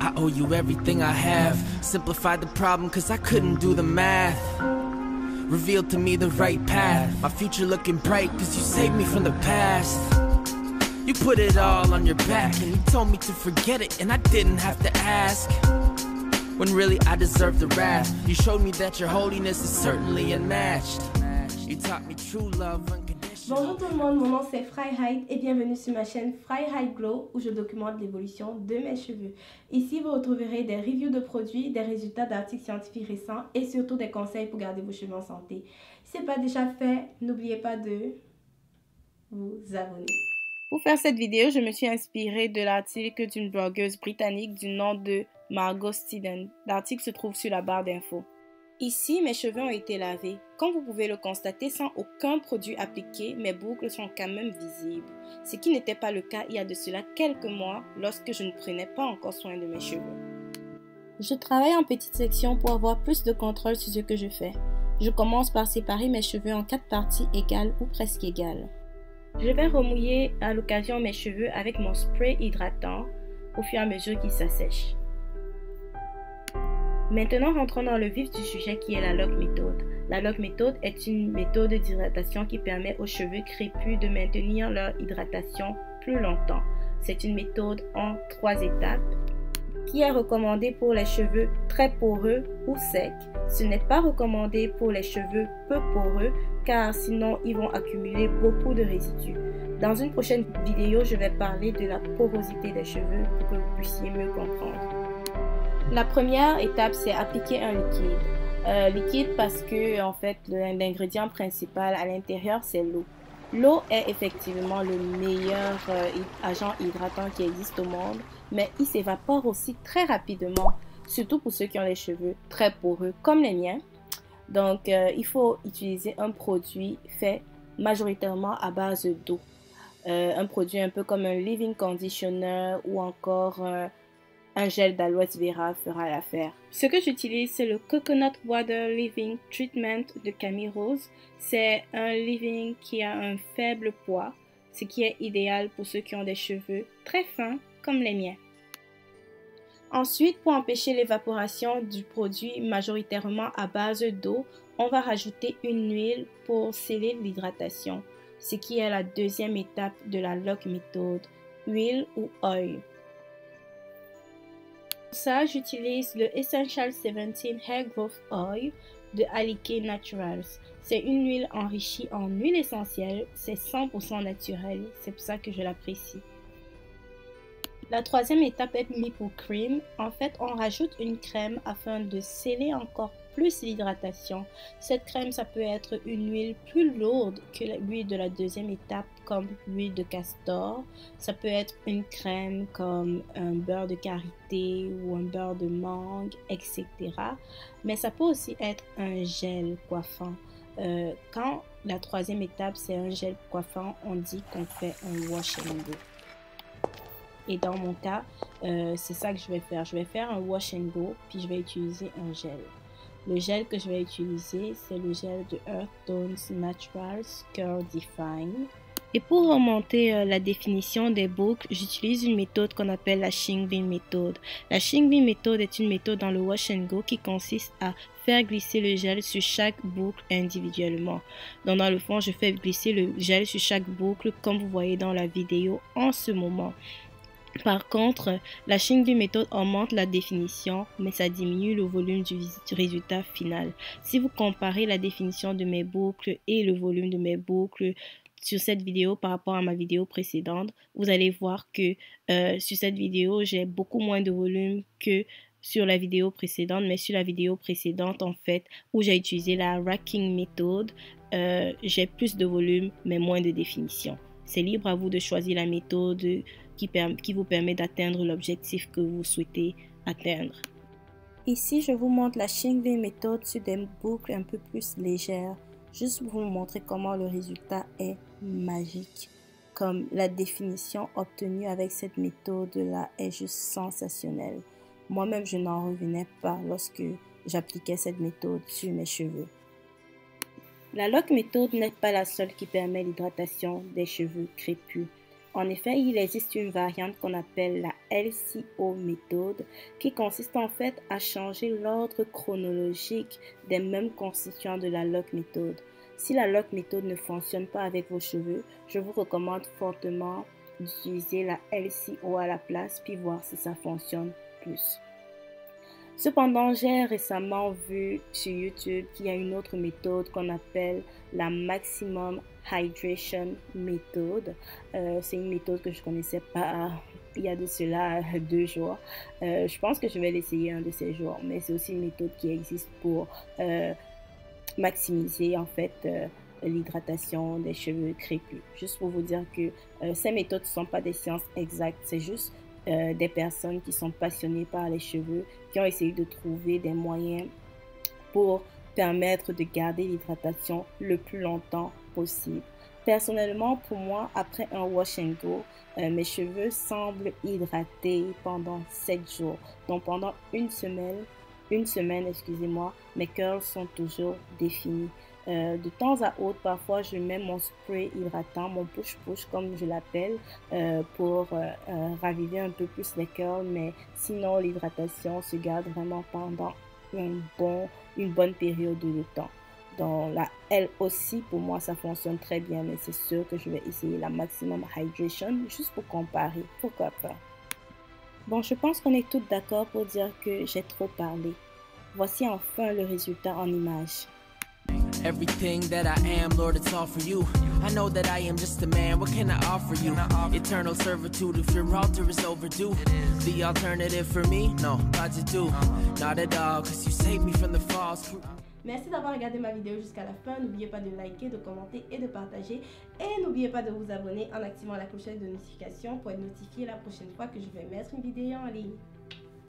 I owe you everything I have. Simplified the problem cause I couldn't do the math. Revealed to me the right path. My future looking bright cause you saved me from the past. You put it all on your back and you told me to forget it and I didn't have to ask. When really I deserve the wrath. You showed me that your holiness is certainly unmatched. You taught me true love unconditional. Bonjour tout le monde, mon nom c'est Freiheit et bienvenue sur ma chaîne Freiheit Glow où je documente l'évolution de mes cheveux. Ici vous retrouverez des reviews de produits, des résultats d'articles scientifiques récents et surtout des conseils pour garder vos cheveux en santé. Si ce n'est pas déjà fait, n'oubliez pas de vous abonner. Pour faire cette vidéo, je me suis inspirée de l'article d'une blogueuse britannique du nom de Margot Steeden. L'article se trouve sur la barre d'infos. Ici, mes cheveux ont été lavés. Comme vous pouvez le constater, sans aucun produit appliqué, mes boucles sont quand même visibles. Ce qui n'était pas le cas il y a de cela quelques mois, lorsque je ne prenais pas encore soin de mes cheveux. Je travaille en petites sections pour avoir plus de contrôle sur ce que je fais. Je commence par séparer mes cheveux en 4 parties égales ou presque égales. Je vais remouiller à l'occasion mes cheveux avec mon spray hydratant au fur et à mesure qu'ils s'assèchent. Maintenant, rentrons dans le vif du sujet qui est la Lock Method. La Lock Method est une méthode d'hydratation qui permet aux cheveux crépus de maintenir leur hydratation plus longtemps. C'est une méthode en 3 étapes qui est recommandée pour les cheveux très poreux ou secs. Ce n'est pas recommandé pour les cheveux peu poreux car sinon ils vont accumuler beaucoup de résidus. Dans une prochaine vidéo, je vais parler de la porosité des cheveux pour que vous puissiez mieux comprendre. La première étape, c'est appliquer un liquide. Liquide parce que en fait, l'ingrédient principal à l'intérieur, c'est l'eau. L'eau est effectivement le meilleur agent hydratant qui existe au monde, mais il s'évapore aussi très rapidement, surtout pour ceux qui ont les cheveux très poreux comme les miens. Donc, il faut utiliser un produit fait majoritairement à base d'eau. Un produit un peu comme un leave-in conditioner ou encore un gel d'aloe vera fera l'affaire. Ce que j'utilise, c'est le Coconut Water Leave-in Treatment de Camille Rose. C'est un leave-in qui a un faible poids, ce qui est idéal pour ceux qui ont des cheveux très fins comme les miens. Ensuite, pour empêcher l'évaporation du produit majoritairement à base d'eau, on va rajouter une huile pour sceller l'hydratation, ce qui est la deuxième étape de la Lock Method, huile ou oil. Pour ça, j'utilise le Essential 17 Hair Growth Oil de Alikay Naturals. C'est une huile enrichie en huile essentielle, c'est 100% naturel, c'est pour ça que je l'apprécie. La troisième étape est Nipple Cream. En fait, on rajoute une crème afin de sceller encore plus l'hydratation. Cette crème, ça peut être une huile plus lourde que l'huile de la deuxième étape, comme l'huile de castor. Ça peut être une crème comme un beurre de karité ou un beurre de mangue, etc. Mais ça peut aussi être un gel coiffant. Quand la troisième étape, c'est un gel coiffant, on dit qu'on fait un wash and go. Et dans mon cas, c'est ça que je vais faire. Je vais faire un wash and go, puis je vais utiliser un gel. Le gel que je vais utiliser, c'est le gel de Earth Tones Naturals Curl Define. Et pour remonter la définition des boucles, j'utilise une méthode qu'on appelle la Shingling Method. La Shingling Method est une méthode dans le wash and go qui consiste à faire glisser le gel sur chaque boucle individuellement. Donc dans le fond, je fais glisser le gel sur chaque boucle comme vous voyez dans la vidéo en ce moment. Par contre, la Shingling méthode augmente la définition, mais ça diminue le volume du résultat final. Si vous comparez la définition de mes boucles et le volume de mes boucles sur cette vidéo par rapport à ma vidéo précédente, vous allez voir que sur cette vidéo, j'ai beaucoup moins de volume que sur la vidéo précédente, mais sur la vidéo précédente, en fait, où j'ai utilisé la Racking méthode, j'ai plus de volume, mais moins de définition. C'est libre à vous de choisir la méthode qui vous permet d'atteindre l'objectif que vous souhaitez atteindre. Ici, je vous montre la Shingling méthode sur des boucles un peu plus légères, juste pour vous montrer comment le résultat est magique. Comme la définition obtenue avec cette méthode-là est juste sensationnelle. Moi-même, je n'en revenais pas lorsque j'appliquais cette méthode sur mes cheveux. La Lock Method n'est pas la seule qui permet l'hydratation des cheveux crépus. En effet, il existe une variante qu'on appelle la LCO méthode qui consiste en fait à changer l'ordre chronologique des mêmes constituants de la lock méthode. Si la lock méthode ne fonctionne pas avec vos cheveux, je vous recommande fortement d'utiliser la LCO à la place puis voir si ça fonctionne plus. Cependant, j'ai récemment vu sur YouTube qu'il y a une autre méthode qu'on appelle la Maximum Hydration méthode. C'est une méthode que je ne connaissais pas il y a de cela 2 jours. Je pense que je vais l'essayer un de ces jours, mais c'est aussi une méthode qui existe pour maximiser en fait l'hydratation des cheveux crépus. Juste pour vous dire que ces méthodes ne sont pas des sciences exactes, c'est juste des personnes qui sont passionnées par les cheveux, qui ont essayé de trouver des moyens pour permettre de garder l'hydratation le plus longtemps possible. Personnellement, pour moi, après un wash and go, mes cheveux semblent hydratés pendant 7 jours. Donc pendant une semaine, excusez-moi, mes curls sont toujours définis. De temps à autre, parfois, je mets mon spray hydratant, mon push-push comme je l'appelle, pour raviver un peu plus les curls, mais sinon, l'hydratation se garde vraiment pendant une bonne période de temps. Donc, la L aussi, pour moi, ça fonctionne très bien, mais c'est sûr que je vais essayer la Maximum Hydration juste pour comparer. Pourquoi pas? Bon, je pense qu'on est toutes d'accord pour dire que j'ai trop parlé. Voici enfin le résultat en images. Everything that I am, Lord, it's all for you. I know that I am just a man, what can I offer you? Eternal servitude if your altar is overdue. The alternative for me? No, not to do. Not at all, cause you saved me from the false. Merci d'avoir regardé ma vidéo jusqu'à la fin. N'oubliez pas de liker, de commenter et de partager. Et n'oubliez pas de vous abonner en activant la clochette de notification pour être notifié la prochaine fois que je vais mettre une vidéo en ligne.